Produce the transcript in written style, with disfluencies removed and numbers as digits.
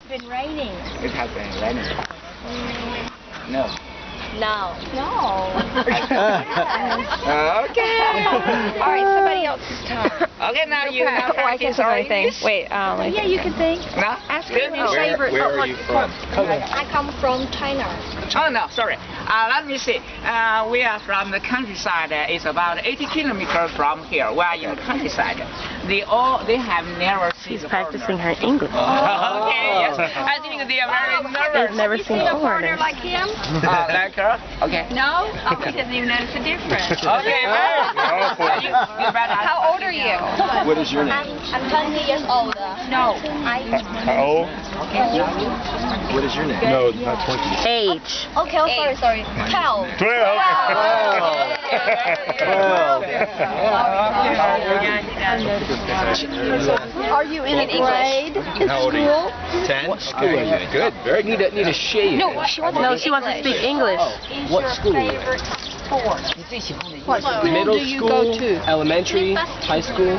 been raining. It has been raining. No. No. No. Okay. All right, somebody else's time. Okay, now you now Oh, I can't think of anything. Wait, Yeah, you can think. No? Ask Good. me your favorite. Where are you from? I come from China. Oh no, sorry. Let me see. We are from the countryside. It's about 80 kilometers from here. We are in the countryside. They have never seen. she's practicing her English. Okay, yes. I think they are very nervous. She's never seen A partner foreigners. like him? Like her? Okay. No? Oh, he doesn't even notice the difference. Okay, very good. You better ask. How old are you? What is your name? I'm 20 years old. No, How old? What is your name? No, it's not 20. Age. Okay, oh, sorry. 12. 12. Are you in a grade in How old are you? school? 10. What school are you in? Good. Very good. Need a shade. No, she wants No, she wants to speak English. What school are you in? favorite sport? Middle do you school, go to? elementary, high school.